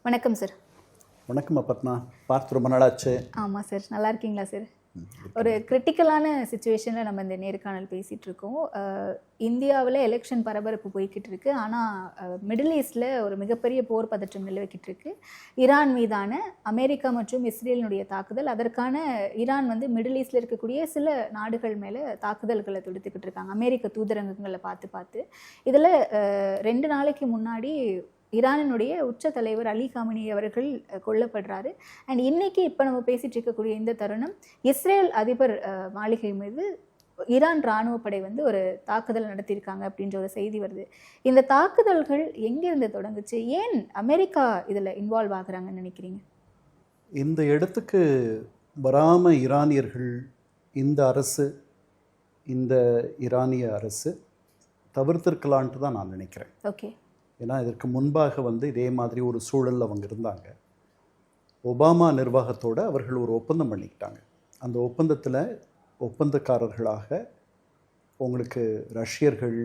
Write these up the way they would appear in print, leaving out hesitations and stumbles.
வணக்கம் சார். வணக்கம் அப்பத்னா, பார்த்து ரொம்ப நாளாச்சு. ஆமாம் சார், நல்லா இருக்கீங்களா சார்? ஒரு கிரிட்டிக்கலான சுச்சுவேஷனில் நம்ம இந்த நேர்காணல் பேசிகிட்டு இருக்கோம். இந்தியாவில் எலெக்ஷன் பரபரப்பு போய்கிட்டு இருக்கு. ஆனால் மிடில் ஈஸ்டில் ஒரு மிகப்பெரிய போர் பதற்றம் நிலவிக்கிட்டு இருக்கு. ஈரான் மீதான அமெரிக்கா மற்றும் இஸ்ரேலினுடைய தாக்குதல், அதற்கான ஈரான் மிடில் ஈஸ்டில் இருக்கக்கூடிய சில நாடுகள் மேலே தாக்குதல்களை தொடுத்துக்கிட்டு இருக்காங்க, அமெரிக்க தூதரகங்களை பார்த்து. இதில் 2 நாளைக்கு முன்னாடி ஈரானினுடைய உச்ச தலைவர் அலி காமினி அவர்கள் கொல்லப்படுறாரு. அண்ட் இன்னைக்கு இப்போ நம்ம பேசிட்டு இருக்கக்கூடிய இந்த தருணம், இஸ்ரேல் அதிபர் மாளிகை மீது ஈரான் இராணுவப்படை ஒரு தாக்குதல் நடத்தியிருக்காங்க அப்படின்ற ஒரு செய்தி வருது. இந்த தாக்குதல்கள் எங்கிருந்து தொடங்குச்சு? ஏன் அமெரிக்கா இதில் இன்வால்வ் ஆகுறாங்கன்னு நினைக்கிறீங்க? இந்த இடத்துக்கு வராம ஈரானியர்கள், இந்த அரசு, இந்த ஈரானிய அரசு தவிர்த்திருக்கலான்ட்டு தான் நான் நினைக்கிறேன். ஓகே. ஏன்னா இதற்கு முன்பாக இதே மாதிரி ஒரு சூழலில் அவங்க இருந்தாங்க. ஒபாமா நிர்வாகத்தோடு அவர்கள் ஒரு ஒப்பந்தம் பண்ணிக்கிட்டாங்க. அந்த ஒப்பந்தத்தில் ஒப்பந்தக்காரர்களாக உங்களுக்கு ரஷ்யர்கள்,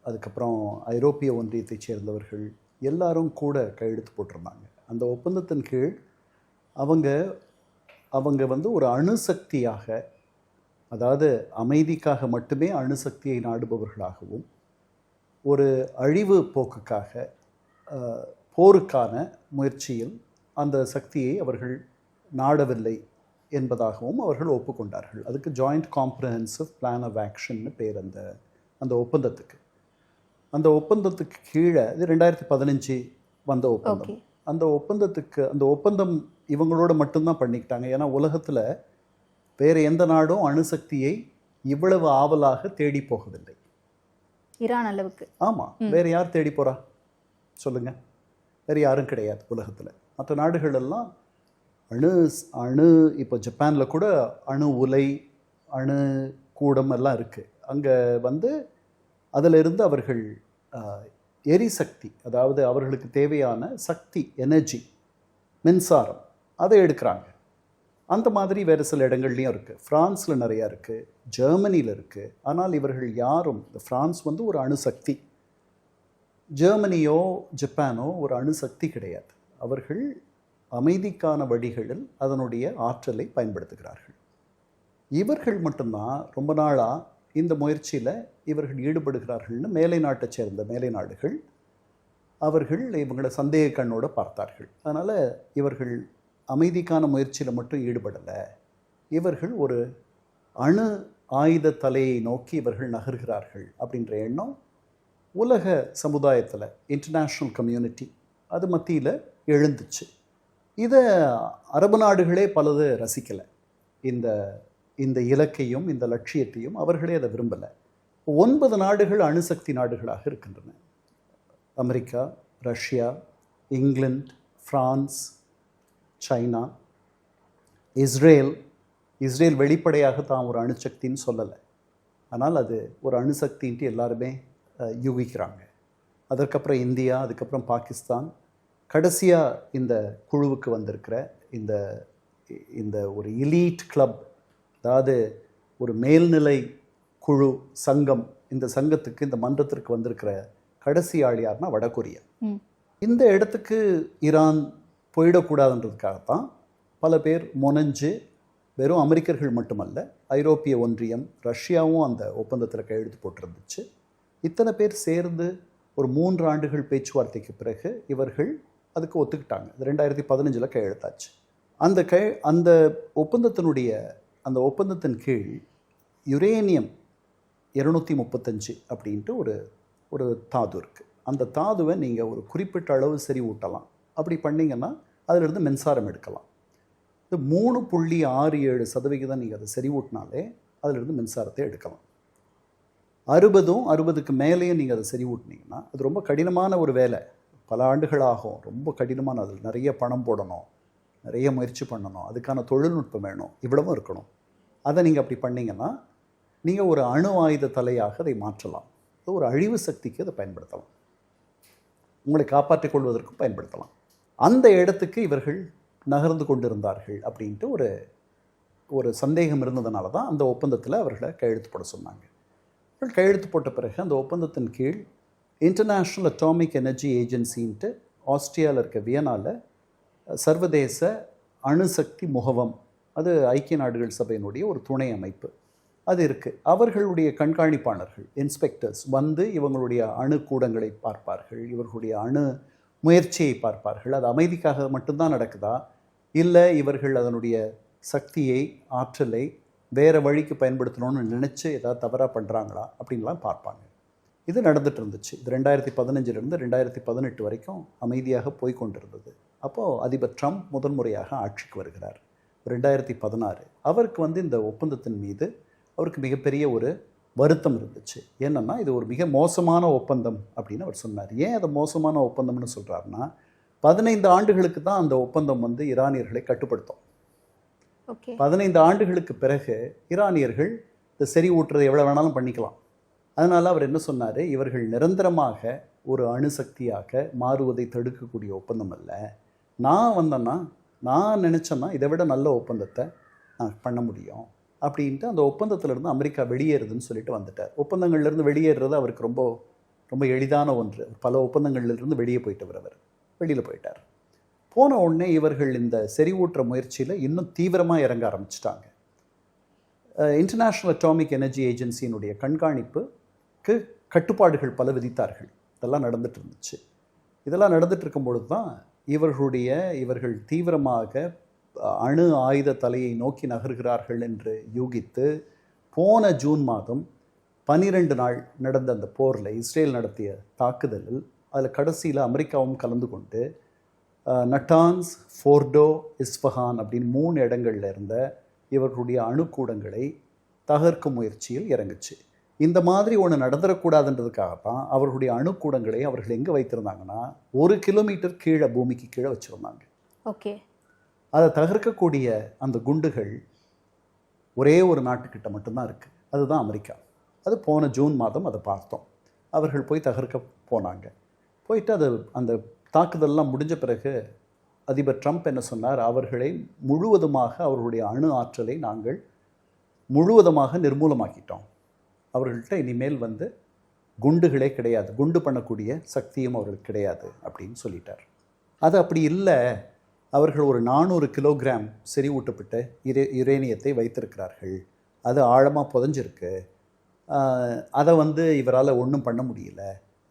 அதுக்கப்புறம் ஐரோப்பிய ஒன்றியத்தைச் சேர்ந்தவர்கள் எல்லாரும் கூட கையெழுத்து போட்டிருந்தாங்க. அந்த ஒப்பந்தத்தின் கீழ் அவங்க ஒரு அணுசக்தியாக, அதாவது அமைதிக்காக மட்டுமே அணுசக்தியை நாடுபவர்களாகவும், ஒரு அழிவு போக்குக்காக, போருக்கான முயற்சியில் அந்த சக்தியை அவர்கள் நாடவில்லை என்பதாகவும் அவர்கள் ஒப்புக்கொண்டார்கள். அதுக்கு ஜாயிண்ட் காம்ப்ரஹென்சிவ் பிளான் ஆஃப் ஆக்ஷன்னு பேர் அந்த ஒப்பந்தத்துக்கு. அந்த ஒப்பந்தத்துக்கு கீழே இது 2015 வந்த ஒப்பந்தம். அந்த ஒப்பந்தம் இவங்களோட மட்டும்தான் பண்ணிக்கிட்டாங்க. ஏன்னா உலகத்தில் வேறு எந்த நாடும் அணுசக்தியை இவ்வளவு ஆவலாக தேடி போகவில்லை, ஈரான் அளவுக்கு. ஆமாம், வேறு யார் தேடி போகிறா சொல்லுங்கள்? வேறு யாரும் கிடையாது உலகத்தில். மற்ற நாடுகள் எல்லாம் அணு இப்போ ஜப்பானில் கூட அணு உலை, அணு கூடம் எல்லாம் இருக்குது. அங்கே அதிலிருந்து அவர்கள் எரிசக்தி, அதாவது அவர்களுக்கு தேவையான சக்தி, எனர்ஜி, மின்சாரம், அதை எடுக்கிறாங்க. அந்த மாதிரி வேறு சில இடங்கள்லையும் இருக்குது. ஃப்ரான்ஸில் நிறையா இருக்குது, ஜெர்மனியில் இருக்குது. ஆனால் இவர்கள் யாரும், இந்த ஃப்ரான்ஸ் ஒரு அணுசக்தி, ஜெர்மனியோ ஜப்பானோ ஒரு அணுசக்தி கிடையாது. அவர்கள் அமைதிக்கான வழிகளில் அதனுடைய ஆற்றலை பயன்படுத்துகிறார்கள். இவர்கள் மட்டும்தான் ரொம்ப நாளாக இந்த முயற்சியில் இவர்கள் ஈடுபடுகிறார்கள்னு மேலை நாட்டை சேர்ந்த மேலை நாடுகள் அவர்கள் இவங்களை சந்தேக கண்ணோடு பார்த்தார்கள். அதனால் இவர்கள் அமைதிக்கான முயற்சியில் மட்டும் ஈடுபடலை, இவர்கள் ஒரு அணு ஆயுத தலையை நோக்கி இவர்கள் நகர்கிறார்கள் அப்படின்ற எண்ணம் உலக சமுதாயத்தில், இன்டர்நேஷ்னல் கம்யூனிட்டி அது மத்தியில் எழுந்துச்சு. இதை அரபு நாடுகளே பலது ரசிக்கலை. இந்த இலக்கையும் இந்த லட்சியத்தையும் அவர்களே அதை விரும்பலை. 9 நாடுகள் அணுசக்தி நாடுகளாக இருக்கின்றன. America, Russia, England, France, China, Israel வெளிப்படையாக தான் ஒரு அணுசக்தின்னு சொல்லலை, ஆனால் அது ஒரு அணுசக்தின்ட்டு எல்லாருமே யூகிக்கிறாங்க. அதற்கப்புறம் இந்தியா, அதுக்கப்புறம் பாகிஸ்தான், கடைசியாக இந்த குழுவுக்கு வந்திருக்கிற இந்த ஒரு எலீட் கிளப், அதாவது ஒரு மேல்நிலை குழு சங்கம், இந்த சங்கத்துக்கு, இந்த மன்றத்திற்கு வந்திருக்கிற கடைசி ஆள் யாருன்னா வடகொரியா. இந்த இடத்துக்கு ஈரான் போயிடக்கூடாதுன்றதுக்காகத்தான் பல பேர் முனைஞ்சு, வெறும் அமெரிக்கர்கள் மட்டுமல்ல, ஐரோப்பிய ஒன்றியம், ரஷ்யாவும் அந்த ஒப்பந்தத்தில் கையெழுத்து போட்டிருந்துச்சு. இத்தனை பேர் சேர்ந்து ஒரு 3 ஆண்டுகள் பேச்சுவார்த்தைக்கு பிறகு இவர்கள் அதுக்கு ஒத்துக்கிட்டாங்க. 2015 கையெழுத்தாச்சு. அந்த ஒப்பந்தத்தின் கீழ் யுரேனியம் 235 அப்படின்ட்டு ஒரு தாது இருக்குது. அந்த தாதுவை நீங்கள் ஒரு குறிப்பிட்ட அளவு செறிவூட்டலாம். அப்படி பண்ணிங்கன்னா அதிலிருந்து மின்சாரம் எடுக்கலாம். இது 3.67% நீங்கள் அதை செறிவூட்டினாலே அதிலிருந்து மின்சாரத்தை எடுக்கலாம். 60க்கு மேலேயும் நீங்கள் அதை செறிவூட்டினீங்கன்னா அது ரொம்ப கடினமான ஒரு வேலை, பல ஆண்டுகள் ஆகும், ரொம்ப கடினமான, அதில் நிறைய பணம் போடணும், நிறைய முயற்சி பண்ணணும், அதுக்கான தொழில்நுட்பம் வேணும், இவ்வளவும் இருக்கணும். அதை நீங்கள் அப்படி பண்ணிங்கன்னா நீங்கள் ஒரு அணு ஆயுத தலையாக அதை மாற்றலாம். ஒரு அழிவு சக்திக்கு அதை பயன்படுத்தலாம், உங்களை காப்பாற்றிக் கொள்வதற்கும் பயன்படுத்தலாம். அந்த இடத்துக்கு இவர்கள் நகர்ந்து கொண்டிருந்தார்கள் அப்படின்ட்டு ஒரு சந்தேகம் இருந்ததுனால தான் அந்த ஒப்பந்தத்தில் அவர்களை கையெழுத்து போட சொன்னாங்க. அவர்கள் கையெழுத்து போட்ட பிறகு அந்த ஒப்பந்தத்தின் கீழ் இன்டர்நேஷ்னல் அட்டாமிக் எனர்ஜி ஏஜென்சின்ட்டு ஆஸ்திரியாவில் இருக்க வியனாவில் சர்வதேச அணுசக்தி முகவம், அது ஐக்கிய நாடுகள் சபையினுடைய ஒரு துணை அமைப்பு, அது இருக்குது. அவர்களுடைய கண்காணிப்பாளர்கள், இன்ஸ்பெக்டர்ஸ் வந்து இவங்களுடைய அணு கூடங்களை பார்ப்பார்கள், இவர்களுடைய அணு முயற்சியை பார்ப்பார்கள். அது அமைதிக்காக மட்டும்தான் நடக்குதா, இல்லை இவர்கள் அதனுடைய சக்தியை, ஆற்றலை வேறு வழிக்கு பயன்படுத்தணும்னு நினச்சி ஏதாவது தவறாக பண்ணுறாங்களா அப்படின்லாம் பார்ப்பாங்க. இது நடந்துட்டு இருந்துச்சு. இது 2015 2018 வரைக்கும் அமைதியாக போய் கொண்டிருந்தது. அப்போது அதிபர் ட்ரம்ப் முதன்முறையாக ஆட்சிக்கு வருகிறார் 2016. அவருக்கு வந்து இந்த ஒப்பந்தத்தின் மீது அவருக்கு மிகப்பெரிய ஒரு வருத்தம் இருந்துச்சு. என்னென்னா இது ஒரு மிக மோசமான ஒப்பந்தம் அப்படின்னு அவர் சொன்னார். ஏன் அதை மோசமான ஒப்பந்தம்னு சொல்கிறாருன்னா, 15 ஆண்டுகளுக்கு தான் அந்த ஒப்பந்தம் வந்து ஈரானியர்களை கட்டுப்படுத்தும். 15 ஆண்டுகளுக்கு பிறகு ஈரானியர்கள் இந்த செறிவூட்டுறதை எவ்வளோ வேணாலும் பண்ணிக்கலாம். அதனால் அவர் என்ன சொன்னார், இவர்கள் நிரந்தரமாக ஒரு அணுசக்தியாக மாறுவதை தடுக்கக்கூடிய ஒப்பந்தம் அல்ல. நான் வந்தேன்னா, நான் நினச்சேன்னா இதை விட நல்ல ஒப்பந்தத்தை நான் பண்ண முடியும் அப்படின்ட்டு அந்த ஒப்பந்தத்திலேருந்து அமெரிக்கா வெளியேறுதுன்னு சொல்லிட்டு வந்துட்டார். ஒப்பந்தங்கள்லேருந்து வெளியேறுறது அவருக்கு ரொம்ப ரொம்ப எளிதான ஒன்று. பல ஒப்பந்தங்கள்லேருந்து வெளியே போயிட்டவர், அவர் வெளியில் போயிட்டார். போன உடனே இவர்கள் இந்த செறிவூட்டுற முயற்சியில் இன்னும் தீவிரமாக இறங்க ஆரம்பிச்சிட்டாங்க. இன்டர்நேஷ்னல் அட்டாமிக் எனர்ஜி ஏஜென்சியினுடைய கண்காணிப்புக்கு கட்டுப்பாடுகள் பல விதித்தார்கள். இதெல்லாம் நடந்துட்டு இருந்துச்சு. இதெல்லாம் நடந்துட்டு இருக்கும்பொழுது தான் இவர்கள் தீவிரமாக அணு ஆயுத தலையை நோக்கி நகர்கிறார்கள் என்று யூகித்து போன ஜூன் மாதம் 12 நாள் நடந்த அந்த போரில், இஸ்ரேல் நடத்திய தாக்குதலில், அதில் கடைசியில் அமெரிக்காவும் கலந்து கொண்டு நட்டான்ஸ், ஃபோர்டோ, இஸ்ஃபஹான் அப்படின்னு 3 இடங்களில் இருந்த இவர்களுடைய அணுக்கூடங்களை தகர்க்கும் முயற்சியில் இறங்குச்சு. இந்த மாதிரி ஒன்று நடந்துடக்கூடாதுன்றதுக்காக தான் அவர்களுடைய அணுக்கூடங்களை அவர்கள் எங்கே வைத்திருந்தாங்கன்னா 1 கிலோமீட்டர் கீழே, பூமிக்கு கீழே வச்சுருந்தாங்க. ஓகே. அதை தகர்க்கக்கூடிய அந்த குண்டுகள் ஒரே ஒரு நாட்டுக்கிட்ட மட்டும்தான் இருக்குது, அதுதான் அமெரிக்கா. அது போன ஜூன் மாதம் அதை பார்த்தோம். அவர்கள் போய் தகர்க்க போனாங்க. போயிட்டு அது அந்த தாக்குதல்லாம் முடிஞ்ச பிறகு அதிபர் ட்ரம்ப் என்ன சொன்னார், அவர்களை முழுவதுமாக, அவர்களுடைய அணு ஆற்றலை நாங்கள் முழுவதுமாக நிர்மூலமாக்கிட்டோம். அவர்கள்ட்ட இனிமேல் வந்து குண்டுகளே கிடையாது, குண்டு பண்ணக்கூடிய சக்தியும் அவர்களுக்கு கிடையாது அப்படின்னு சொல்லிட்டார். அது அப்படி இல்லை, அவர்கள் ஒரு 400 கிலோகிராம் செறிவூட்டப்பட்ட யுரேனியத்தை வைத்திருக்கிறார்கள், அது ஆழமாக புதஞ்சிருக்கு, அதை வந்து இவரால் ஒன்றும் பண்ண முடியல,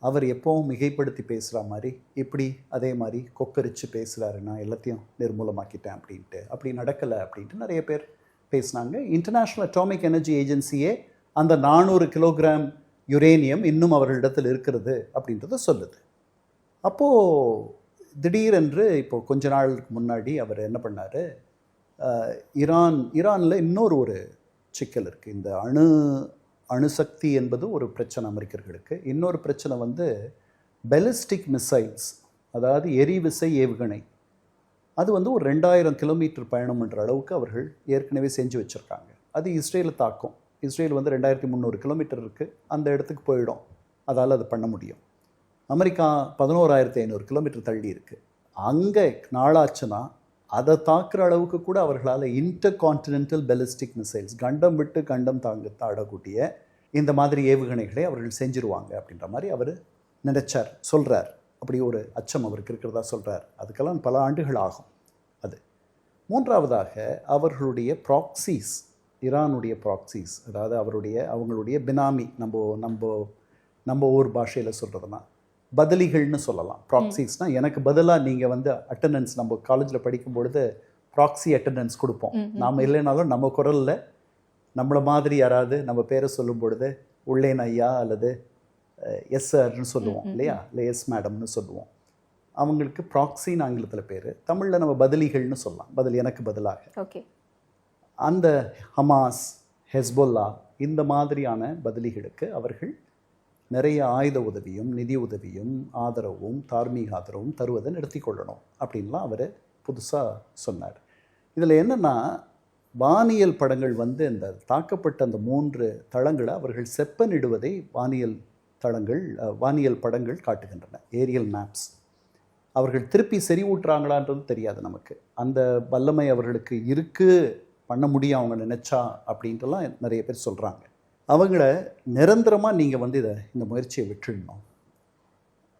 அவர் எப்போவும் மிகைப்படுத்தி பேசுகிற மாதிரி இப்படி அதே மாதிரி கொக்கரிச்சு பேசுகிறாரு, நான் எல்லாத்தையும் நிர்மூலமாக்கிட்டேன் அப்படின்ட்டு. அப்படி நடக்கலை அப்படின்ட்டு நிறைய பேர் பேசினாங்க. இன்டர்நேஷ்னல் அட்டாமிக் எனர்ஜி ஏஜென்சியே அந்த 400 கிலோகிராம் யுரேனியம் இன்னும் அவர்களிடத்தில் இருக்கிறது அப்படின்றத சொல்லுது. அப்போது திடீரென்று இப்போது கொஞ்ச நாளுக்கு முன்னாடி அவர் என்ன பண்ணார், ஈரானில் இன்னொரு ஒரு சிக்கல் இருக்குது. இந்த அணுசக்தி என்பது ஒரு பிரச்சனை அமெரிக்கர்களுக்கு. இன்னொரு பிரச்சனை வந்து பெலிஸ்டிக் மிசைல்ஸ், அதாவது எரிவிசை ஏவுகணை. அது வந்து ஒரு 2000 கிலோமீட்டர் பயணம் என்ற அளவுக்கு அவர்கள் ஏற்கனவே செஞ்சு வச்சுருக்காங்க. அது இஸ்ரேலை தாக்கும். இஸ்ரேல் வந்து 2300 கிலோமீட்டர் இருக்குது, அந்த இடத்துக்கு போயிடும், அதால் அது பண்ண முடியும். அமெரிக்கா 11500 கிலோமீட்டர் தள்ளி இருக்குது. அங்கே நாளாச்சுன்னா அதை தாக்குற அளவுக்கு கூட அவர்களால் இன்டர் கான்டினென்டல் பெலிஸ்டிக் மிசைல்ஸ், கண்டம் விட்டு கண்டம் தாடக்கூடிய இந்த மாதிரி ஏவுகணைகளை அவர்கள் செஞ்சுருவாங்க அப்படின்ற மாதிரி அவர் நினைச்சார், சொல்கிறார். அப்படி ஒரு அச்சம் அவருக்கு இருக்கிறதா சொல்கிறார். அதுக்கெல்லாம் பல ஆண்டுகள் ஆகும். அது மூன்றாவதாக அவர்களுடைய ப்ராக்சிஸ், ஈரானுடைய ப்ராக்சிஸ், அதாவது அவங்களுடைய பினாமி, நம்ம ஊர் பாஷையில் சொல்கிறதுனா பதிலிகள்னு சொல்லலாம். ப்ராக்சிஸ்னால் எனக்கு பதிலாக நீங்கள் வந்து அட்டெண்டன்ஸ், நம்ம காலேஜில் படிக்கும் பொழுது ப்ராக்சி அட்டெண்டன்ஸ் கொடுப்போம். நாம் இல்லைனாலும் நம்ம குரலில் நம்மளை மாதிரி யாராவது நம்ம பேரை சொல்லும் பொழுது உள்ளேன் ஐயா அல்லது எஸ் சார்னு சொல்லுவோம் இல்லையா, இல்லை எஸ் மேடம்னு சொல்லுவோம். அவங்களுக்கு ப்ராக்சின்னு ஆங்கிலத்தில் பேர், தமிழில் நம்ம பதிலிகள்னு சொல்லலாம், எனக்கு பதிலாக. ஓகே. அந்த ஹமாஸ், ஹெஸ்பொல்லா இந்த மாதிரியான பதிலிகளுக்கு அவர்கள் நிறைய ஆயுத உதவியும் நிதி உதவியும் ஆதரவும் தார்மீக ஆதரவும் தருவதை நிறுத்தி கொள்ளணும் அப்படின்லாம் அவர் புதுசாக சொன்னார். இதில் என்னென்னா, வானியல் படங்கள் வந்து இந்த தாக்கப்பட்ட அந்த 3 தளங்களை அவர்கள் செப்பனிடுவதை வானியல் படங்கள் காட்டுகின்றன, ஏரியல் மேப்ஸ். அவர்கள் திருப்பி செறிவூட்டுறாங்களான்றது தெரியாது நமக்கு. அந்த வல்லமை அவர்களுக்கு இருக்குது, பண்ண முடியும் அவங்க நினச்சா அப்படின்ட்டுலாம் நிறைய பேர் சொல்கிறாங்க. அவங்கள நிரந்தரமாக நீங்கள் வந்து இந்த முயற்சியை விட்டுடணும்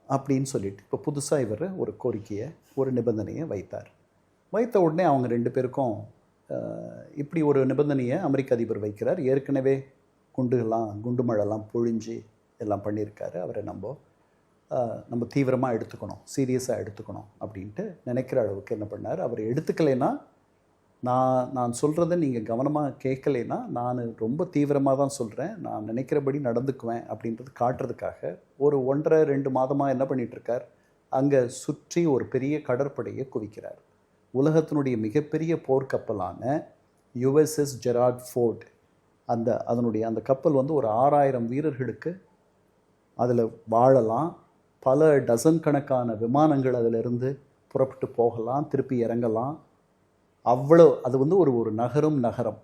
அப்படின்னு சொல்லிட்டு இப்போ புதுசாக இவர் ஒரு கோரிக்கையை, ஒரு நிபந்தனையை வைத்தார். வைத்த உடனே அவங்க 2 பேருக்கும் இப்படி ஒரு நிபந்தனையை அமெரிக்க அதிபர் வைக்கிறார். ஏற்கனவே குண்டு மழைலாம் பொழிஞ்சு எல்லாம் பண்ணியிருக்காரு. அவரை நம்ம தீவிரமாக எடுத்துக்கணும், சீரியஸாக எடுத்துக்கணும் அப்படின்ட்டு நினைக்கிற அளவுக்கு என்ன பண்ணார், அவர் எடுத்துக்கலைன்னா நான் சொல்கிறத நீங்கள் கவனமாக கேட்கலைன்னா நான் ரொம்ப தீவிரமாக தான் சொல்கிறேன், நான் நினைக்கிறபடி நடந்துக்குவேன் அப்படின்றது காட்டுறதுக்காக ஒரு 1.5-2 மாதமாக என்ன பண்ணிகிட்ருக்கார், அங்கே சுற்றி ஒரு பெரிய கடற்படையை குவிக்கிறார். உலகத்தினுடைய மிகப்பெரிய போர்க்கப்பலான USS ஜெரார்ட் ஃபோர்ட், அந்த கப்பல் வந்து ஒரு 6000 வீரர்களுக்கு அதில் வாழலாம். பல டசன் கணக்கான விமானங்கள் அதிலிருந்து புறப்பட்டு போகலாம், திருப்பி இறங்கலாம். அவ்வளோ அது வந்து ஒரு நகரம்.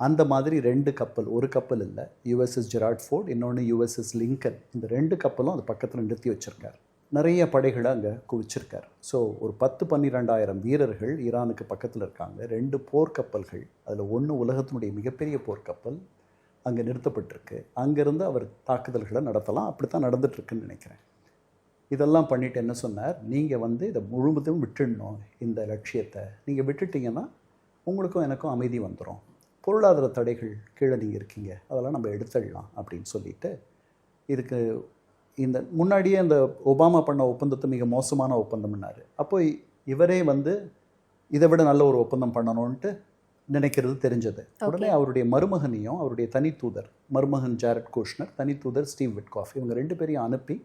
அந்த மாதிரி 2 கப்பல், ஒரு கப்பல் இல்லை, USS ஜெரார்ட் ஃபோர்ட், இன்னொன்று USS லிங்கன். இந்த 2 கப்பலும் அது பக்கத்தில் நிறுத்தி வச்சுருக்கார். நிறைய படைகளை அங்கே குவிச்சிருக்கார். ஸோ ஒரு 10-12,000 வீரர்கள் ஈரானுக்கு பக்கத்தில் இருக்காங்க. 2 போர்க்கப்பல்கள், அதில் ஒன்று உலகத்தினுடைய மிகப்பெரிய போர்க்கப்பல் அங்கே நிறுத்தப்பட்டிருக்கு. அங்கேருந்து அவர் தாக்குதல்களை நடத்தலாம். அப்படி தான் நடந்துகிட்ருக்குன்னு நினைக்கிறேன். இதெல்லாம் பண்ணிவிட்டு என்ன சொன்னார், நீங்கள் வந்து இதை முழுவதும் விட்டுடணும், இந்த லட்சியத்தை நீங்கள் விட்டுட்டிங்கன்னா உங்களுக்கும் எனக்கும் அமைதி வந்துடும். பொருளாதார தடைகள் கீழே நீங்கள் இருக்கீங்க, அதெல்லாம் நம்ம எடுத்துடலாம் அப்படின்னு சொல்லிட்டு, இதுக்கு இந்த முன்னாடியே அந்த ஒபாமா பண்ண ஒப்பந்தத்தை மிக மோசமான ஒப்பந்தம்னார். அப்போ இவரே வந்து இதை விட நல்ல ஒரு ஒப்பந்தம் பண்ணணும்ன்ட்டு நினைக்கிறது தெரிஞ்சது. உடனே அவருடைய மருமகனையும் அவருடைய தனித்தூதர், மருமகன் ஜாரட் குஷ்னர், தனித்தூதர் ஸ்டீவ் விட்காஃப், இவங்க 2 பேரையும் அனுப்பி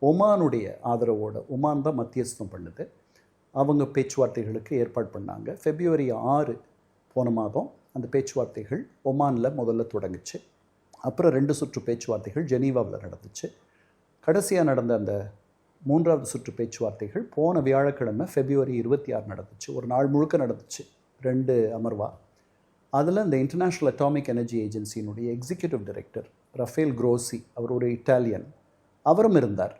ஒமானுடைய ஆதரவோடு, ஒமான் தான் மத்தியஸ்தம் பண்ணுது, அவங்க பேச்சுவார்த்தைகளுக்கு ஏற்பாடு பண்ணாங்க. February 6 போன மாதம் அந்த பேச்சுவார்த்தைகள் ஒமானில் முதல்ல தொடங்குச்சு. அப்புறம் 2 சுற்று பேச்சுவார்த்தைகள் ஜெனீவாவில் நடந்துச்சு. கடைசியாக நடந்த அந்த 3வது சுற்று பேச்சுவார்த்தைகள் போன வியாழக்கிழமை February 26 நடந்துச்சு. ஒரு நாள் முழுக்க நடந்துச்சு, 2 அமர்வா. அதில் இந்த இன்டர்நேஷ்னல் அட்டாமிக் எனர்ஜி ஏஜென்சியினுடைய எக்ஸிக்யூட்டிவ் டைரக்டர் ரஃபேல் குரோசி, அவர் ஒரு இட்டாலியன், அவரும் இருந்தார்.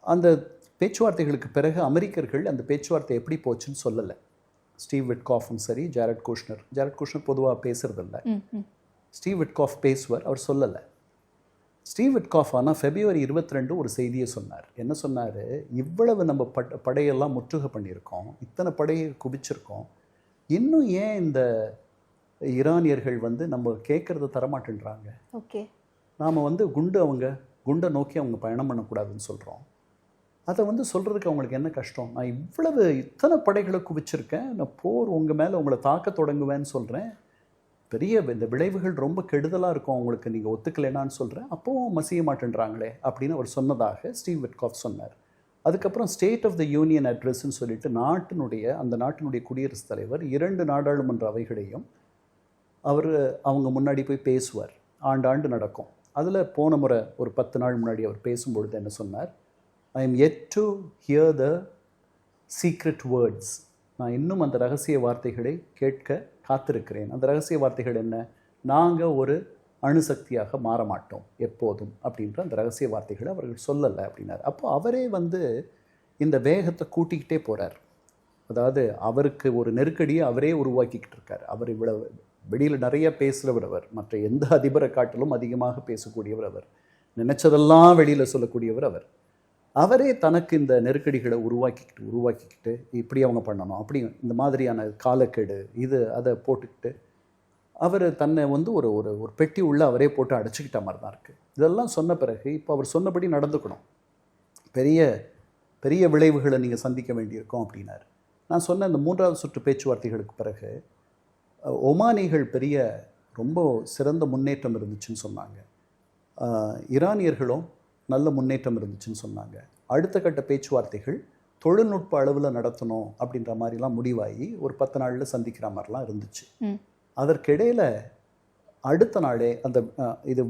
அந்த பேச்சுவார்த்தைகளுக்கு பிறகு அமெரிக்கர்கள் அந்த பேச்சுவார்த்தை எப்படி போச்சுன்னு சொல்லலை. ஸ்டீவ் விட்காஃபும் சரி, ஜாரட் குஷ்னர் பொதுவாக பேசுறதில்ல. ஸ்டீவ் விட்காஃப் பேசுவார், அவர் சொல்லலை. ஸ்டீவ் விட்காஃப் ஆனால் February 22 ஒரு செய்தியை சொன்னார். என்ன சொன்னார், இவ்வளவு நம்ம படையெல்லாம் முற்றுகை பண்ணியிருக்கோம், இத்தனை படையை குவிச்சிருக்கோம், இன்னும் ஏன் இந்த ஈரானியர்கள் வந்து நம்ம கேட்குறத தரமாட்டேன்றாங்க, நாம் வந்து குண்டை நோக்கி அவங்க பயணம் பண்ணக்கூடாதுன்னு சொல்கிறோம். அதை வந்து சொல்கிறதுக்கு அவங்களுக்கு என்ன கஷ்டம், நான் இத்தனை படைகளை குவிச்சிருக்கேன், நான் போர் உங்கள் மேலே உங்களை தாக்க தொடங்குவேன்னு சொல்கிறேன், பெரிய இந்த விளைவுகள் ரொம்ப கெடுதலாக இருக்கும் அவங்களுக்கு, நீங்கள் ஒத்துக்கலைனான்னு சொல்கிறேன், அப்போவும் மசிய மாட்டேன்றாங்களே அப்படின்னு அவர் சொன்னதாக ஸ்டீவ் விட்காஃப் சொன்னார். அதுக்கப்புறம் ஸ்டேட் ஆஃப் த யூனியன் அட்ரஸ்ன்னு சொல்லிட்டு அந்த நாட்டினுடைய குடியரசுத் தலைவர் 2 நாடாளுமன்ற அவைகளையும் அவங்க முன்னாடி போய் பேசுவார். ஆண்டாண்டு நடக்கும். அதில் போன முறை ஒரு 10 நாள் முன்னாடி அவர் பேசும்பொழுது என்ன சொன்னார், I am yet to hear the secret words, நான் இன்னும் அந்த ரகசிய வார்த்தைகளை கேட்க காத்திருக்கிறேன். அந்த ரகசிய வார்த்தைகள் என்ன, நாங்கள் ஒரு அணுசக்தியாக மாற மாட்டோம் எப்போதும் அப்படின்ற அந்த ரகசிய வார்த்தைகளை அவர்கள் சொல்லலை அப்படின்னார். அப்போ அவரே வந்து இந்த வேகத்தை கூட்டிக்கிட்டே போகிறார். அதாவது அவருக்கு ஒரு நெருக்கடியை அவரே உருவாக்கிக்கிட்டு இருக்கார். அவர் இவ்வளவு வெளியில் நிறைய பேசுகிறவர், அவர் மற்ற எந்த அதிபரை காட்டிலும் அதிகமாக பேசக்கூடியவர், அவர் நினைச்சதெல்லாம் வெளியில் சொல்லக்கூடியவர், அவரே தனக்கு இந்த நெருக்கடிகளை உருவாக்கிக்கிட்டு இப்படி அவங்க பண்ணணும், அப்படி இந்த மாதிரியான காலக்கெடு அதை போட்டுக்கிட்டு அவர் தன்னை வந்து ஒரு ஒரு பெட்டி உள்ள அவரே போட்டு அடைச்சிக்கிட்ட மாதிரி தான் இருக்குது. இதெல்லாம் சொன்ன பிறகு இப்போ அவர் சொன்னபடி நடந்துக்கணும், பெரிய பெரிய விளைவுகளை நீங்கள் சந்திக்க வேண்டியிருக்கோம் அப்படின்னாரு. நான் சொன்ன இந்த 3வது சுற்று பேச்சுவார்த்தைகளுக்கு பிறகு ஒமானிகள் ரொம்ப சிறந்த முன்னேற்றம் இருந்துச்சுன்னு சொன்னாங்க. ஈரானியர்களும் நல்ல முன்னேற்றம் இருந்துச்சுன்னு சொன்னாங்க. அடுத்த கட்ட பேச்சுவார்த்தைகள் தொழில்நுட்ப அளவில் நடத்தணும் அப்படின்ற மாதிரிலாம் முடிவாகி ஒரு 10 நாளில் சந்திக்கிற மாதிரிலாம் இருந்துச்சு. அதற்கிடையில் அடுத்த நாளே இது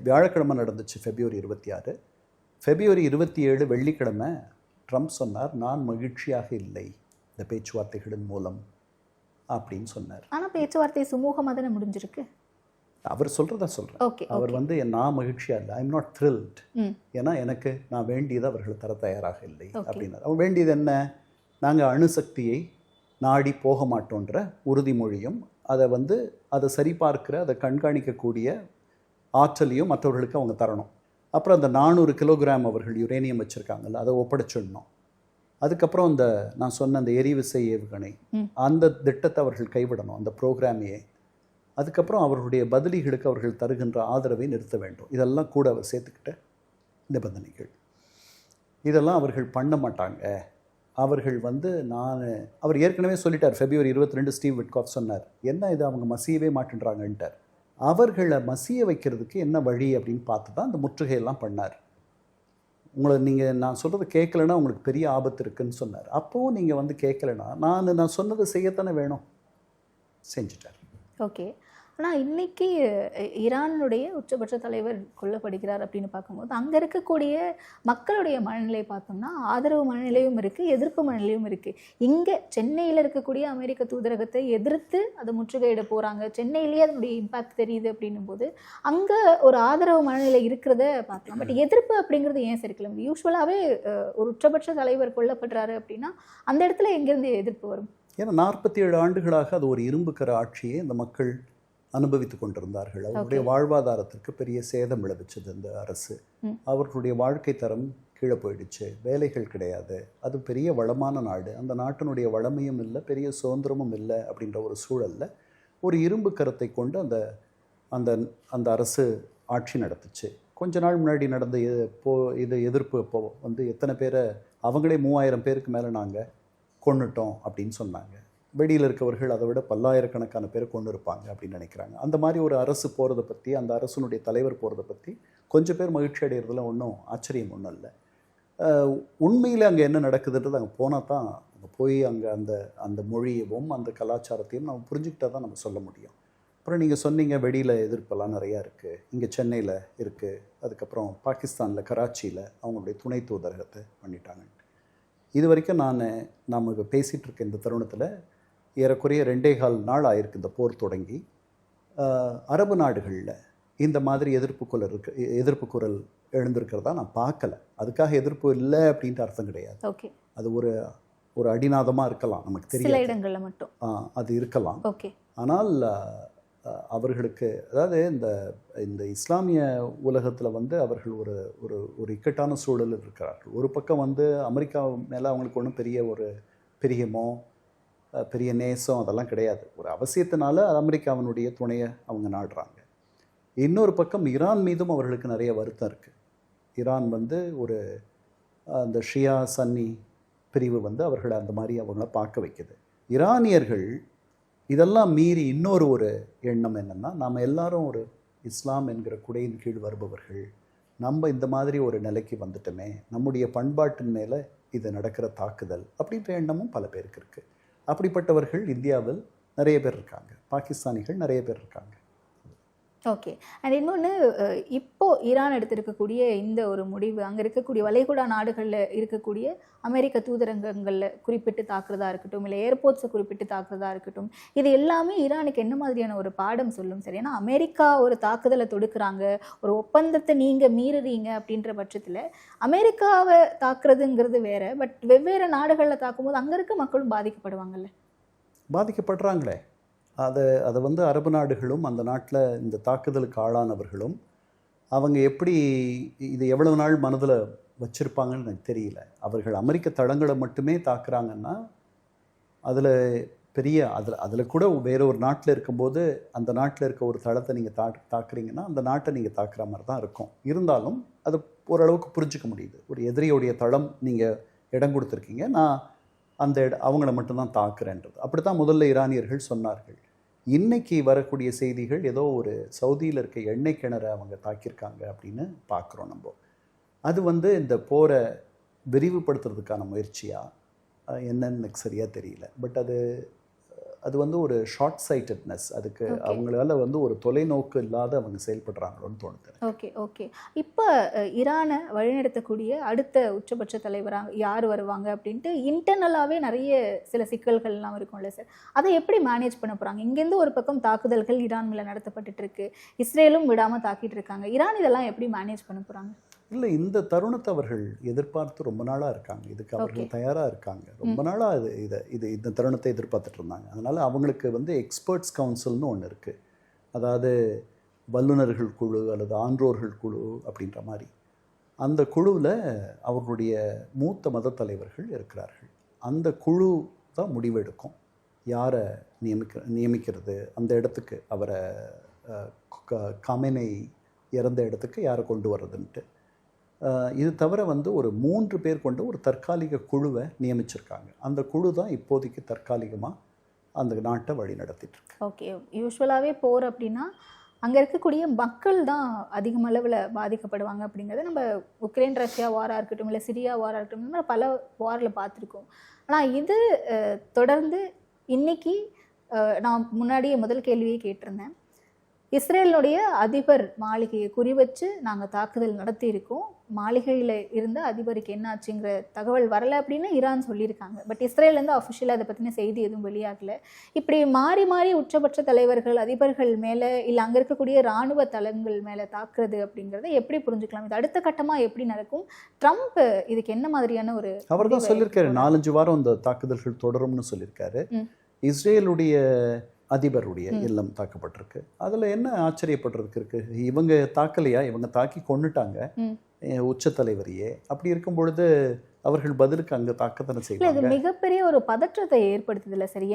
வியாழக்கிழமை நடந்துச்சு February 26. February 27 வெள்ளிக்கிழமை ட்ரம்ப் சொன்னார், நான் மகிழ்ச்சியாக இல்லை இந்த பேச்சுவார்த்தைகளின் மூலம் அப்படின்னு சொன்னார். ஆனால் பேச்சுவார்த்தை சுமூகமாக தானே முடிஞ்சிருக்கு. அவர் சொல்கிறதா சொல்கிறேன். அவர் வந்து நான் மகிழ்ச்சியாக இல்லை, ஐம் நாட் த்ரில்ட், ஏன்னா நான் வேண்டியதை அவர்கள் தர தயாராக இல்லை அப்படின்னார். அவர் வேண்டியது என்ன, நாங்கள் அணுசக்தியை நாடி போக மாட்டோன்ற உறுதிமொழியும் அதை சரிபார்க்கிற அதை கண்காணிக்கக்கூடிய ஆற்றலையும் மற்றவர்களுக்கு அவங்க தரணும். அப்புறம் அந்த 400 கிலோகிராம் அவர்கள் யுரேனியம் வச்சுருக்காங்கல்ல, அதை ஒப்படைச்சிடணும். அதுக்கப்புறம் இந்த நான் சொன்ன அந்த எரிவிசை ஏவுகணை அந்த திட்டத்தை அவர்கள் கைவிடணும், அந்த ப்ரோக்ராமையே. அதுக்கப்புறம் அவர்களுடைய பதிலிகளுக்கு அவர்கள் தருகின்ற ஆதரவை நிறுத்த வேண்டும். இதெல்லாம் கூட அவர் சேர்த்துக்கிட்ட நிபந்தனைகள். இதெல்லாம் அவர்கள் பண்ண மாட்டாங்க. அவர்கள் அவர் ஏற்கனவே சொல்லிட்டார். February 22 ஸ்டீவ் விட்காஃப் சொன்னார், என்ன இது அவங்க மசியவே மாட்டேன்றாங்கன்ட்டார். அவர்களை மசிய வைக்கிறதுக்கு என்ன வழி அப்படின்னு பார்த்து தான் அந்த முற்றுகையெல்லாம் பண்ணார். நான் சொல்கிறது கேட்கலைன்னா உங்களுக்கு பெரிய ஆபத்து இருக்குன்னு சொன்னார். அப்போவும் நீங்கள் கேட்கலைன்னா நான் சொன்னதை செய்யத்தானே வேணும், செஞ்சிட்டார். ஓகே. ஆனால் இன்றைக்கி ஈரானுடைய உச்சபட்ச தலைவர் கொல்லப்படுகிறார் அப்படின்னு பார்க்கும்போது அங்கே இருக்கக்கூடிய மக்களுடைய மனநிலை பார்த்தோம்னா ஆதரவு மனநிலையும் இருக்குது, எதிர்ப்பு மனநிலையும் இருக்குது. இங்கே சென்னையில் இருக்கக்கூடிய அமெரிக்க தூதரகத்தை எதிர்த்து அதை முற்றுகையிட போகிறாங்க, சென்னையிலேயே அதனுடைய இம்பேக்ட் தெரியுது அப்படின்னும் போது அங்கே ஒரு ஆதரவு மனநிலை இருக்கிறத பார்க்கலாம். பட் எதிர்ப்பு அப்படிங்கிறது ஏன் சரிக்கலாம்? யூஸ்வலாகவே ஒரு உச்சபட்ச தலைவர் கொல்லப்படுறாரு அப்படின்னா அந்த இடத்துல எங்கேருந்து எதிர்ப்பு வரும்? ஏன்னா 47 ஆண்டுகளாக அது ஒரு இரும்புக்கர ஆட்சியை இந்த மக்கள் அனுபவித்து கொண்டிருந்தார்கள். அவருடைய வாழ்வாதாரத்திற்கு பெரிய சேதம் விளைவிச்சது இந்த அரசு. அவர்களுடைய வாழ்க்கை தரம் கீழே போயிடுச்சு, வேலைகள் கிடையாது. அது பெரிய வளமான நாடு, அந்த நாட்டினுடைய வளமையும் இல்லை, பெரிய சுதந்திரமும் இல்லை. அப்படின்ற ஒரு சூழலில் ஒரு இரும்பு கரத்தை கொண்டு அந்த அந்த அந்த அரசு ஆட்சி நடத்துச்சு. கொஞ்ச நாள் முன்னாடி நடந்த இது எதிர்ப்பு எத்தனை பேரை அவங்களே 3000 பேருக்கு மேலே நாங்கள் கொன்னுட்டோம் அப்படின்னு சொன்னாங்க. வெளியில் இருக்கவர்கள் அதை விட பல்லாயிரக்கணக்கான பேர் கொண்டு இருப்பாங்க அப்படின்னு நினைக்கிறாங்க. அந்த மாதிரி ஒரு அரசு போகிறத பற்றி, அந்த அரசனுடைய தலைவர் போகிறத பற்றி கொஞ்சம் பேர் மகிழ்ச்சி அடைகிறதுல ஒன்றும் ஆச்சரியம் ஒன்றும் இல்லை. உண்மையில் அங்கே என்ன நடக்குதுன்றது அங்கே போனால் தான், அங்கே போய் அங்கே அந்த அந்த மொழியவும் அந்த கலாச்சாரத்தையும் நம்ம புரிஞ்சுக்கிட்டா தான் நம்ம சொல்ல முடியும். அப்புறம் நீங்கள் சொன்னீங்க வெளியில் எதிர்ப்பெல்லாம் நிறையா இருக்குது. இங்கே சென்னையில் இருக்குது, அதுக்கப்புறம் பாகிஸ்தானில் கராச்சியில் அவங்களுடைய துணை தூதரகத்தை பண்ணிட்டாங்க. இது வரைக்கும் நாம் இப்போ பேசிகிட்டு இருக்க இந்த தருணத்தில் ஏறக்குறைய 2.25 நாள் ஆயிருக்கு இந்த போர் தொடங்கி. அரபு நாடுகளில் இந்த மாதிரி எதிர்ப்பு குரல் எழுந்திருக்கிறதா நான் பார்க்கல. அதுக்காக எதிர்ப்பு இல்லை அப்படின்ட்டு அர்த்தம் கிடையாது. ஓகே, அது ஒரு அடிநாதமாக இருக்கலாம், நமக்கு தெரியல, இடங்களில் மட்டும் அது இருக்கலாம். ஓகே. ஆனால் அவர்களுக்கு, அதாவது இந்த இஸ்லாமிய உலகத்தில் அவர்கள் ஒரு இக்கட்டான சூழலில் இருக்கிறார்கள். ஒரு பக்கம் அமெரிக்கா மேலே அவங்களுக்கு ஒன்றும் பெரிய ஒரு பிரியமோ பெரிய நேசம் அதெல்லாம் கிடையாது. ஒரு அவசியத்தினால அமெரிக்காவினுடைய துணையை அவங்க நாடுறாங்க. இன்னொரு பக்கம் ஈரான் மீதும் அவர்களுக்கு நிறைய வருத்தம் இருக்குது. ஈரான் ஒரு அந்த ஷியா சன்னி பிரிவு அவர்களை அந்த மாதிரி அவங்கள பார்க்க வைக்குது. ஈரானியர்கள் இதெல்லாம் மீறி இன்னொரு எண்ணம் என்னென்னா, நாம் எல்லாரும் ஒரு இஸ்லாம் என்கிற குடையின் கீழ் வருபவர்கள், நம்ம இந்த மாதிரி ஒரு நிலைக்கு வந்துட்டோமே, நம்முடைய பண்பாட்டின் மேலே இது நடக்கிற தாக்குதல் அப்படின்ற எண்ணமும் பல பேருக்கு இருக்குது. அப்படிப்பட்டவர்கள் இந்தியாவில் நிறைய பேர் இருக்காங்க, பாகிஸ்தானிகள் நிறைய பேர் இருக்காங்க. ஓகே. அண்ட் இன்னொன்று, இப்போது ஈரான் எடுத்திருக்கக்கூடிய இந்த ஒரு முடிவு அங்கே இருக்கக்கூடிய வளைகுடா நாடுகளில் இருக்கக்கூடிய அமெரிக்க தூதரகங்களில் குறிப்பிட்டு தாக்குறதா இருக்கட்டும், இல்லை ஏர்போர்ட்ஸை குறிப்பிட்டு தாக்குறதா இருக்கட்டும், இது எல்லாமே ஈரானுக்கு என்ன மாதிரியான ஒரு பாடம் சொல்லும்? சரி, ஏன்னா அமெரிக்கா ஒரு தாக்குதலை தொடுக்கிறாங்க, ஒரு ஒப்பந்தத்தை நீங்கள் மீறுறீங்க அப்படின்ற பட்சத்தில் அமெரிக்காவை தாக்குறதுங்கிறது வேற, பட் வெவ்வேறு நாடுகளில் தாக்கும்போது அங்கே இருக்க மக்களும் பாதிக்கப்படுவாங்கல்ல? பாதிக்கப்படுறாங்களே. அதை அரபு நாடுகளும் அந்த நாட்டில் இந்த தாக்குதலுக்கு ஆளானவர்களும் அவங்க எப்படி இது எவ்வளவு நாள் மனதில் வச்சுருப்பாங்கன்னு எனக்கு தெரியல. அவர்கள் அமெரிக்க தளங்களை மட்டுமே தாக்குறாங்கன்னா அதில் அதில் கூட வேற ஒரு நாட்டில் இருக்கும்போது அந்த நாட்டில் இருக்க ஒரு தளத்தை நீங்கள் தாக்குறீங்கன்னா அந்த நாட்டை நீங்கள் தாக்குற மாதிரி தான் இருக்கும். இருந்தாலும் அது ஓரளவுக்கு புரிஞ்சிக்க முடியுது. ஒரு எதிரியோடைய தளம் நீங்கள் இடம் கொடுத்துருக்கீங்க, நான் அவங்கள மட்டும்தான் தாக்குறேன்றது. அப்படி தான் முதல்ல ஈரானியர்கள் சொன்னார்கள். இன்னைக்கு வரக்கூடிய செய்திகள் ஏதோ ஒரு சவுதியில் இருக்க எண்ணெய் கிணறை அவங்க தாக்கியிருக்காங்க அப்படின்னு பார்க்குறோம் நம்ம. அது இந்த போரை விரிவுபடுத்துறதுக்கான முயற்சியா என்னன்னு எனக்கு சரியாக தெரியல. பட் அது ஒரு ஷார்ட் சைட்டட்னஸ், அதுக்கு அவங்களால ஒரு தொலைநோக்கு இல்லாத அவங்க செயல்படுறாங்களோன்னு தோணுது. ஓகே. இப்போ ஈரானை வழிநடத்தக்கூடிய அடுத்த உச்சபட்ச தலைவராக யார் வருவாங்க அப்படின்ட்டு இன்டர்னலாகவே நிறைய சில சிக்கல்கள்லாம் இருக்கும்ல சார், அதை எப்படி மேனேஜ் பண்ண போகிறாங்க? இங்கேருந்து ஒரு பக்கம் தாக்குதல்கள் ஈரான் மேலே நடத்தப்பட்டு இருக்கு, இஸ்ரேலும் விடாமல் தாக்கிட்டு இருக்காங்க. ஈரான் இதெல்லாம் எப்படி மேனேஜ் பண்ண போகிறாங்க? இல்லை, இந்த தருணத்தை அவர்கள் எதிர்பார்த்து ரொம்ப நாளாக இருக்காங்க. இதுக்கு அவர்கள் தயாராக இருக்காங்க. ரொம்ப நாளாக இந்த தருணத்தை எதிர்பார்த்துட்டு இருந்தாங்க. அதனால் அவங்களுக்கு எக்ஸ்பர்ட்ஸ் கவுன்சில்னு ஒன்று இருக்குது. அதாவது வல்லுநர்கள் குழு அல்லது ஆன்றோர்கள் குழு அப்படின்ற மாதிரி அந்த குழுவில் அவர்களுடைய மூத்த மத தலைவர்கள் இருக்கிறார்கள். அந்த குழு தான் முடிவெடுக்கும் யாரை நியமிக்கிறது, அந்த இடத்துக்கு அவரை காமெனை இறந்த இடத்துக்கு யாரை கொண்டு வர்றதுன்ட்டு. இது தவிர ஒரு 3 பேர் கொண்ட ஒரு தற்காலிக குழுவை நியமிச்சிருக்காங்க. அந்த குழு தான் இப்போதைக்கு தற்காலிகமாக அந்த நாட்டை வழி நடத்திட்டு இருக்கு. ஓகே, யூஸ்வலாகவே போர் அப்படின்னா அங்கே இருக்கக்கூடிய மக்கள் தான் அதிகம் அளவில் பாதிக்கப்படுவாங்க அப்படிங்கிறத நம்ம உக்ரைன் ரஷ்யா வாராக இருக்கட்டும், இல்லை சிரியா வாராக இருக்கட்டும், நம்ம பல வாரில் பார்த்துருக்கோம். ஆனால் இது தொடர்ந்து இன்னைக்கு நான் முன்னாடியே முதல் கேள்வியே கேட்டிருந்தேன், இஸ்ரேலுடைய அதிபர் மாளிகையை குறிவச்சு நாங்கள் தாக்குதல் நடத்தியிருக்கோம், மாளிகையில் இருந்த அதிபருக்கு என்ன ஆச்சுங்கிற தகவல் வரலை அப்படின்னு ஈரான் சொல்லியிருக்காங்க. பட் இஸ்ரேலேருந்து அஃபிஷியலாக அதை பற்றின செய்தி எதுவும் வெளியாகலை. இப்படி மாறி மாறி உச்சபட்ச தலைவர்கள் அதிபர்கள் மேலே இல்லை அங்கே இருக்கக்கூடிய இராணுவ தளங்கள் மேலே தாக்குறது அப்படிங்கிறத எப்படி புரிஞ்சுக்கலாம்? இது அடுத்த கட்டமாக எப்படி நடக்கும்? ட்ரம்ப் இதுக்கு என்ன மாதிரியான ஒரு அவர் தான் சொல்லியிருக்காரு, 4-5 வாரம் இந்த தாக்குதல்கள் தொடரும்னு சொல்லியிருக்காரு. இஸ்ரேலுடைய அதிபருடைய இல்லம் தாக்கப்பட்டிருக்கு. அதில் என்ன ஆச்சரியப்படுறதுக்கு இருக்கு? இவங்க தாக்கலையா? இவங்க தாக்கி கொண்டுட்டாங்க உச்ச தலைவரையே. அப்படி இருக்கும் பொழுது அவர்கள் பதிலுக்கு அங்கே தாக்கத்தானே செய்வாங்க. இது மிகப்பெரிய ஒரு பதற்றத்தை ஏற்படுத்துதில்ல சார்?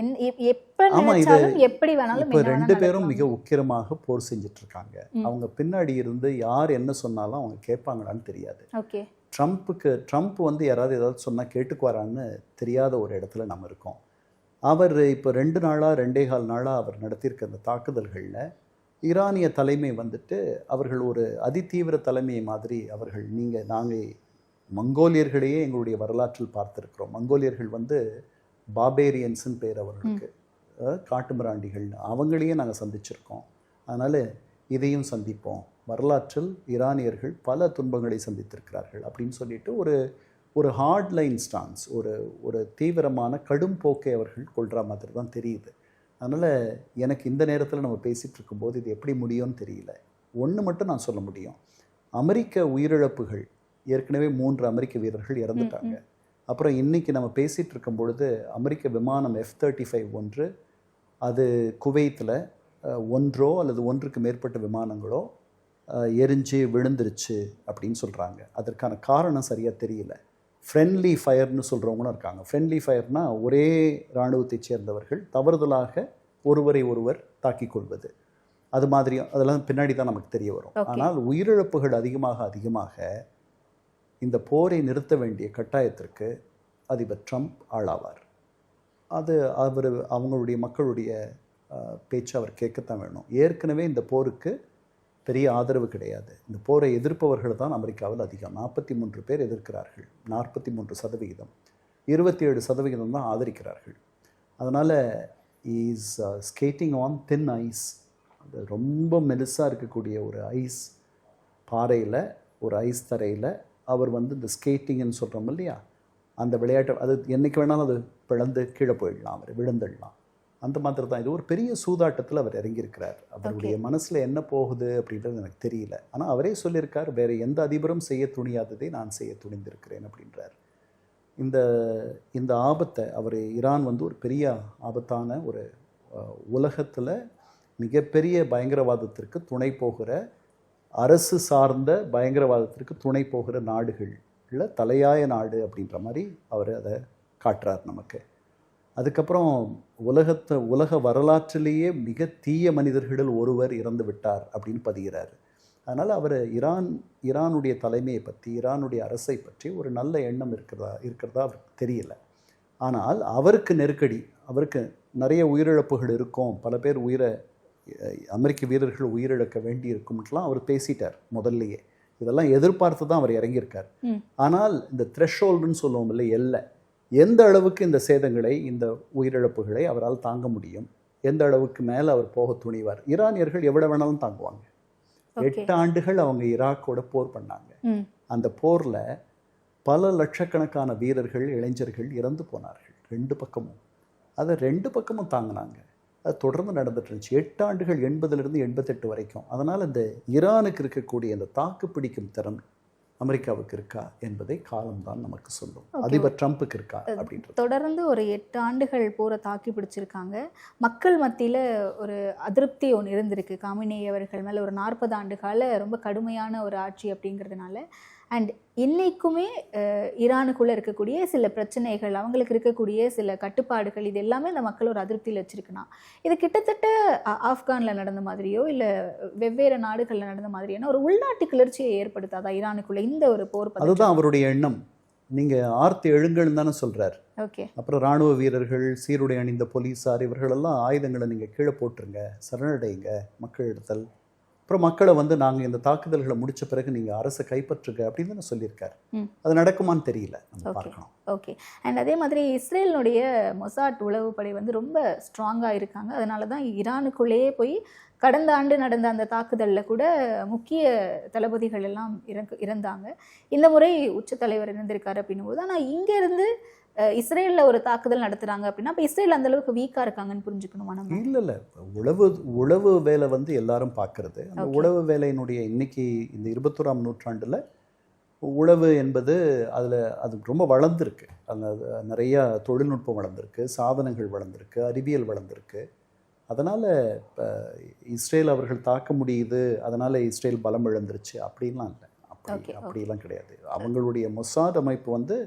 எப்படி வேணாலும் இப்போ 2 பேரும் மிக உக்கிரமாக போர் செஞ்சுட்டு இருக்காங்க. அவங்க பின்னாடி இருந்து யார் என்ன சொன்னாலும் அவங்க கேட்பாங்களான்னு தெரியாது. ஓகே, ட்ரம்ப் யாராவது ஏதாவது சொன்னால் கேட்டுக்குவாரான்னு தெரியாத ஒரு இடத்துல நம்ம இருக்கோம். அவர் இப்போ 2 நாளாக 2.25 நாளாக அவர் நடத்தியிருக்க அந்த தாக்குதல்களில் ஈரானிய தலைமை அவர்கள் ஒரு அதிதீவிர தலைமையை மாதிரி நாங்கள் மங்கோலியர்களையே எங்களுடைய வரலாற்றில் பார்த்துருக்குறோம். மங்கோலியர்கள் பாபேரியன்ஸுன்னு பேர் அவர்களுக்கு, காட்டுமிராண்டிகள். அவங்களையே நாங்கள் சந்திச்சிருக்கோம். அதனால் இதையும் சந்திப்போம். வரலாற்றில் ஈரானியர்கள் பல துன்பங்களை சந்தித்திருக்கிறார்கள் அப்படின்னு சொல்லிட்டு ஒரு ஹார்ட்லைன் ஸ்டான்ஸ், ஒரு தீவிரமான கடும் போக்கை அவர்கள் கொள்கிற மாதிரி தான் தெரியுது. அதனால் எனக்கு இந்த நேரத்தில் நம்ம பேசிகிட்டு இருக்கும்போது இது எப்படி முடியும்னு தெரியல. ஒன்று மட்டும் நான் சொல்ல முடியும், அமெரிக்க உயிரிழப்புகள் ஏற்கனவே 3 அமெரிக்க வீரர்கள் இறந்துட்டாங்க. அப்புறம் இன்றைக்கி நம்ம பேசிகிட்டு இருக்கும் பொழுது அமெரிக்க விமானம் F-35 ஒன்று அது குவைத்தில் ஒன்றோ அல்லது ஒன்றுக்கு மேற்பட்ட விமானங்களோ எரிஞ்சு விழுந்துருச்சு அப்படின்னு சொல்கிறாங்க. அதற்கான காரணம் சரியாக தெரியல. ஃப்ரெண்ட்லி ஃபயர்னு சொல்கிறவங்களும் இருக்காங்க. ஃப்ரெண்ட்லி ஃபயர்னா ஒரே இராணுவத்தைச் சேர்ந்தவர்கள் தவறுதலாக ஒருவரை ஒருவர் தாக்கிக் கொள்வது, அது மாதிரி அதெல்லாம் பின்னாடி தான் நமக்கு தெரிய வரும். ஆனால் உயிரிழப்புகள் அதிகமாக இந்த போரை நிறுத்த வேண்டிய கட்டாயத்திற்கு அதிபர் ட்ரம்ப் ஆளாவார். அது அவங்களுடைய மக்களுடைய பேச்சு அவர் கேட்கத்தான் வேணும். ஏற்கனவே இந்த போருக்கு பெரிய ஆதரவு கிடையாது. இந்த போரை எதிர்ப்பவர்கள் தான் அமெரிக்காவில் அதிகம். 43 பேர் எதிர்க்கிறார்கள், 43%. 27% தான் ஆதரிக்கிறார்கள். அதனால் is skating on thin ice. அது ரொம்ப மெலிசாக இருக்கக்கூடிய ஒரு ஐஸ் பாறையில், ஒரு ஐஸ் தரையில் அவர் இந்த ஸ்கேட்டிங்னு சொல்கிறோம் இல்லையா, அந்த விளையாட்டு, அது என்றைக்கு வேணாலும் அது பிளந்து கீழே போயிடலாம், அவர் விழுந்துடலாம். அந்த மாதிரி தான். இது ஒரு பெரிய சூதாட்டத்தில் அவர் இறங்கியிருக்கிறார். அவருடைய மனசில் என்ன போகுது அப்படின்றது எனக்கு தெரியல. ஆனால் அவரே சொல்லியிருக்கார், வேறு எந்த அதிபரும் செய்ய துணியாததை நான் செய்ய துணிந்திருக்கிறேன் அப்படின்றார். இந்த ஆபத்தை ஈரான் ஒரு பெரிய ஆபத்தான ஒரு உலகத்தில் மிகப்பெரிய பயங்கரவாதத்திற்கு துணை போகிற, அரசு சார்ந்த பயங்கரவாதத்திற்கு துணை போகிற நாடுகளில் தலையாய நாடு அப்படின்ற மாதிரி அவர் அதை காட்டுறார் நமக்கு. அதுக்கப்புறம் உலக வரலாற்றிலேயே மிக தீய மனிதர்களில் ஒருவர் இறந்து விட்டார் அப்படின்னு பதிகிறார். அதனால் அவர் ஈரானுடைய தலைமையை பற்றி, ஈரானுடைய அரசை பற்றி ஒரு நல்ல எண்ணம் இருக்கிறதா அவருக்கு தெரியல. ஆனால் அவருக்கு நெருக்கடி, அவருக்கு நிறைய உயிரிழப்புகள் இருக்கும், பல பேர் அமெரிக்க வீரர்கள் உயிரிழக்க வேண்டி இருக்கும்லாம் அவர் பேசிட்டார் முதல்லையே. இதெல்லாம் எதிர்பார்த்து தான் அவர் இறங்கியிருக்கார். ஆனால் இந்த த்ரெஷ்ஹோல்டுன்னு சொல்லுவோம் இல்லை, எல்லை, எந்த அளவுக்கு இந்த சேதங்களை, இந்த உயிரிழப்புகளை அவரால் தாங்க முடியும், எந்த அளவுக்கு மேலே அவர் போக துணிவார். ஈரானியர்கள் எவ்வளோ வேணாலும் தாங்குவாங்க. 8 ஆண்டுகள் அவங்க ஈராக்கோட போர் பண்ணாங்க. அந்த போரில் பல லட்சக்கணக்கான வீரர்கள், இளைஞர்கள் இறந்து போனார்கள் 2 பக்கமும். அதை 2 பக்கமும் தாங்கினாங்க. அது தொடர்ந்து நடந்துட்டு இருந்துச்சு 8 ஆண்டுகள், 80லிருந்து 88 வரைக்கும். அதனால் இந்த ஈரானுக்கு இருக்கக்கூடிய இந்த தாக்கு பிடிக்கும் திறன் அமெரிக்காவுக்கு இருக்கா என்பதை காலம்தான் நமக்கு சொல்லும். அதிபர் ட்ரம்ப்புக்கு இருக்கா அப்படின்றது. தொடர்ந்து ஒரு 8 ஆண்டுகள் போரை தாக்கி பிடிச்சிருக்காங்க. மக்கள் மத்தியில் ஒரு அதிருப்தி ஒன்று இருந்திருக்கு காமினே அவர்கள் மேலே. ஒரு 40 ஆண்டு கால ரொம்ப கடுமையான ஒரு ஆட்சி அப்படிங்கிறதுனால அண்ட் இன்னைக்குமே ஈரானுக்குள்ளே இருக்கக்கூடிய சில பிரச்சனைகள், அவங்களுக்கு இருக்கக்கூடிய சில கட்டுப்பாடுகள், இது எல்லாமே அந்த மக்கள் ஒரு அதிருப்தியில் வச்சுருக்குன்னா, இது கிட்டத்தட்ட ஆப்கானில் நடந்த மாதிரியோ இல்லை வெவ்வேறு நாடுகளில் நடந்த மாதிரியான ஒரு உள்நாட்டு கிளர்ச்சியை ஏற்படுத்தாதா ஈரானுக்குள்ளே இந்த ஒரு போர்? அதுதான் அவருடைய எண்ணம். நீங்கள் ஆர்த்தி எழுங்கள்னு தானே சொல்கிறார். ஓகே. அப்புறம் இராணுவ வீரர்கள், சீருடை அணிந்த போலீஸார், இவர்களெல்லாம் ஆயுதங்களை நீங்கள் கீழே போட்டுருங்க, சரணடைங்க மக்களிடத்தில். அப்புறம் மக்களை வந்து நாங்கள் இந்த தாக்குதல்களை முடித்த பிறகு நீங்கள் அரசை கைப்பற்றுங்க அப்படின்னு தானே சொல்லியிருக்காரு. அது நடக்குமான்னு தெரியல, நம்ம பார்க்கணும். ஓகே. அண்ட் அதே மாதிரி இஸ்ரேலினுடைய மொசாட் உளவுப்படை வந்து ரொம்ப ஸ்ட்ராங்காக இருக்காங்க. அதனால தான் ஈரானுக்குள்ளேயே போய் கடந்த ஆண்டு நடந்த அந்த தாக்குதலில் கூட முக்கிய தளபதிகள் எல்லாம் இறந்தாங்க. இந்த முறை உச்சத்தலைவர் இறந்திருக்காரு அப்படின்னும் போது, ஆனால் இங்கேருந்து இஸ்ரேலில் ஒரு தாக்குதல் நடத்துகிறாங்க அப்படின்னா அப்போ இஸ்ரேல் அந்தளவுக்கு வீக்காக இருக்காங்கன்னு புரிஞ்சுக்கணுமா நம்ம? இல்லை, உளவு வேலை வந்து எல்லாரும் பார்க்கறது. அந்த உளவு வேலையினுடைய இன்னைக்கு இந்த 21ஆம் நூற்றாண்டில் உளவு என்பது அது ரொம்ப வளர்ந்துருக்கு. அந்த நிறையா தொழில்நுட்பம் வளர்ந்துருக்கு, சாதனங்கள் வளர்ந்துருக்கு, அறிவியல் வளர்ந்துருக்கு. அதனால் இப்போ இஸ்ரேல் அவர்கள் தாக்க முடியுது, அதனால் இஸ்ரேல் பலம் இழந்துருச்சு அப்படின்லாம் இல்லை. அப்படிலாம் கிடையாது. அவங்களுடைய மொசாட் அமைப்பு வந்து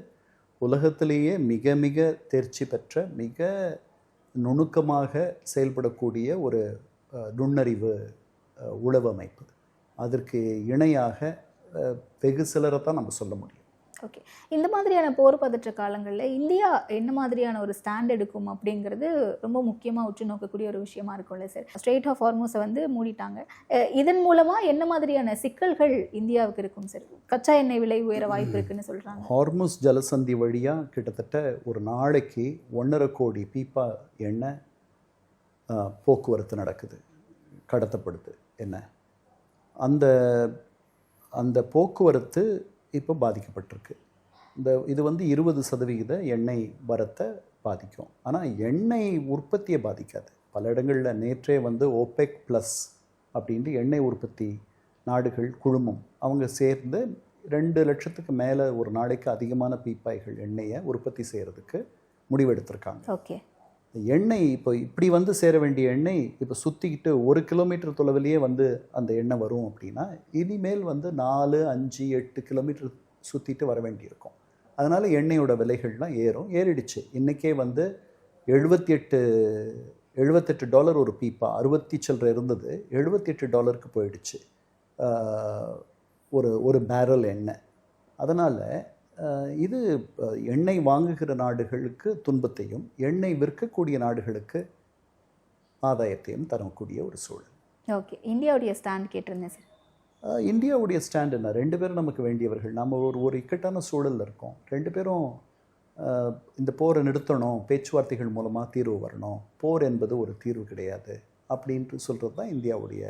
உலகத்திலேயே மிக மிக தேர்ச்சி பெற்ற, மிக நுணுக்கமாக செயல்படக்கூடிய ஒரு நுண்ணறிவு உளவு அமைப்பு. அதற்கு இணையாக வெகு சிலரை தான் நம்ம சொல்ல முடியும். ஓகே. இந்த மாதிரியான போர் பதற்ற காலங்களில் இந்தியா என்ன மாதிரியான ஒரு ஸ்டாண்ட் எடுக்கும் அப்படிங்கிறது ரொம்ப முக்கியமாக உற்று நோக்கக்கூடிய ஒரு விஷயமா இருக்கும்ல சார். ஸ்ட்ரெய்ட் ஆஃப் ஹார்மோஸை வந்து மூடிட்டாங்க. இதன் மூலமாக என்ன மாதிரியான சிக்கல்கள் இந்தியாவுக்கு இருக்கும் சார்? கச்சா எண்ணெய் விலை உயர வாய்ப்பு இருக்குன்னு சொல்கிறாங்க. ஹார்முஸ் ஜலசந்தி வழியாக கிட்டத்தட்ட ஒரு நாளைக்கு 1.5 கோடி பீப்பா எண்ணெய் போக்குவரத்து நடக்குது, கடத்தப்படுது. என்ன அந்த போக்குவரத்து இப்போ பாதிக்கப்பட்டிருக்கு. இது வந்து 20% எண்ணெய் வரத்தை பாதிக்கும். ஆனால் எண்ணெய் உற்பத்தியை பாதிக்காது. பல இடங்களில் நேற்றே வந்து ஓபெக் ப்ளஸ் அப்படின்ட்டு எண்ணெய் உற்பத்தி நாடுகள் குழுமம் அவங்க சேர்ந்து 2 லட்சத்துக்கு மேலே ஒரு நாளைக்கு அதிகமான பீப்பாய்கள் எண்ணெயை உற்பத்தி செய்கிறதுக்கு முடிவெடுத்திருக்காங்க. ஓகே. எண்ணெய் இப்போ இப்படி வந்து சேர வேண்டிய எண்ணெய் இப்போ சுற்றிக்கிட்டு 1 கிலோமீட்டர் தொலைவிலேயே வந்து அந்த எண்ணெய் வரும் அப்படின்னா இனிமேல் வந்து 4, 5, 8 கிலோமீட்டர் சுற்றிட்டு வர வேண்டியிருக்கும். அதனால் எண்ணெயோட விலைகள்லாம் ஏறிடுச்சு. இன்றைக்கே வந்து $78 ஒரு பீப்பா, 60 சில்லறை இருந்தது, $78 போயிடுச்சு ஒரு பேரல் எண்ணெய். அதனால் இது எண்ணெய் வாங்குகிற நாடுகளுக்கு துன்பத்தையும் எண்ணெய் விற்கக்கூடிய நாடுகளுக்கு ஆதாயத்தையும் தரக்கூடிய ஒரு சூழல். ஓகே. இந்தியாவுடைய ஸ்டாண்ட் கேட்டிருந்தேன் சார். இந்தியாவுடைய ஸ்டாண்ட் என்ன? 2 பேரும் நமக்கு வேண்டியவர்கள். நம்ம ஒரு இக்கட்டான சூழலில் இருக்கோம். 2 பேரும் இந்த போரை நிறுத்தணும், பேச்சுவார்த்தைகள் மூலமாக தீர்வு வரணும், போர் என்பது ஒரு தீர்வு கிடையாது அப்படின்ட்டு சொல்கிறது தான் இந்தியாவுடைய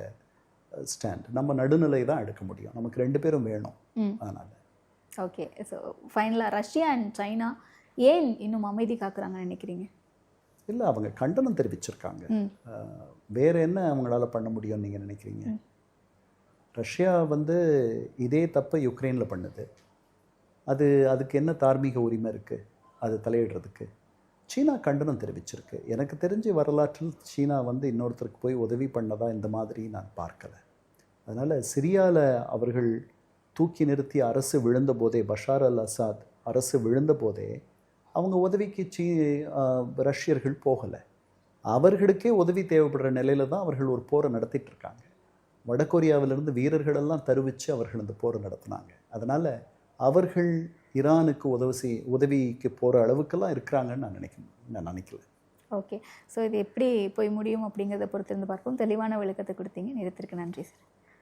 ஸ்டாண்ட். நம்ம நடுநிலை தான் எடுக்க முடியும். நமக்கு 2 பேரும் வேணும். அதனால் ஓகே. ஸோ ஃபைனலாக ரஷ்யா அண்ட் சைனா ஏன் இன்னும் அமைதி காக்குறாங்கன்னு நினைக்கிறீங்க? இல்லை, அவங்க கண்டனம் தெரிவிச்சிருக்காங்க. வேறு என்ன அவங்களால பண்ண முடியும்னு நீங்கள் நினைக்கிறீங்க? ரஷ்யா வந்து இதே தப்பை யுக்ரைனில் பண்ணுது. அதுக்கு என்ன தார்மீக உரிமை இருக்குது அது தலையிடுறதுக்கு? சீனா கண்டனம் தெரிவிச்சிருக்கு. எனக்கு தெரிஞ்ச வரலாற்றில் சீனா வந்து இன்னொருத்தருக்கு போய் உதவி பண்ணதா இந்த மாதிரி நான் பார்க்கலை. அதனால் சிரியாவில் அவர்கள் தூக்கி நிறுத்தி அரசு விழுந்த போதே, பஷார் அல் அசாத் அரசு விழுந்த போதே அவங்க உதவிக்கு ரஷ்யர்கள் போகலை. அவர்களுக்கே உதவி தேவைப்படுற நிலையில் தான் அவர்கள் ஒரு போரை நடத்திட்டுருக்காங்க. வடகொரியாவிலிருந்து வீரர்களெல்லாம் தருவித்து அவர்கள் அந்த போரை நடத்தினாங்க. அதனால் அவர்கள் ஈரானுக்கு உதவிக்கு போகிற அளவுக்கெல்லாம் இருக்கிறாங்கன்னு நான் நினைக்கல. ஓகே. ஸோ இது எப்படி போய் முடியும் அப்படிங்கிறத பொறுத்திருந்து பார்ப்போம். தெளிவான விளக்கத்தை கொடுத்தீங்க. நேரத்திற்கு நன்றி சார்.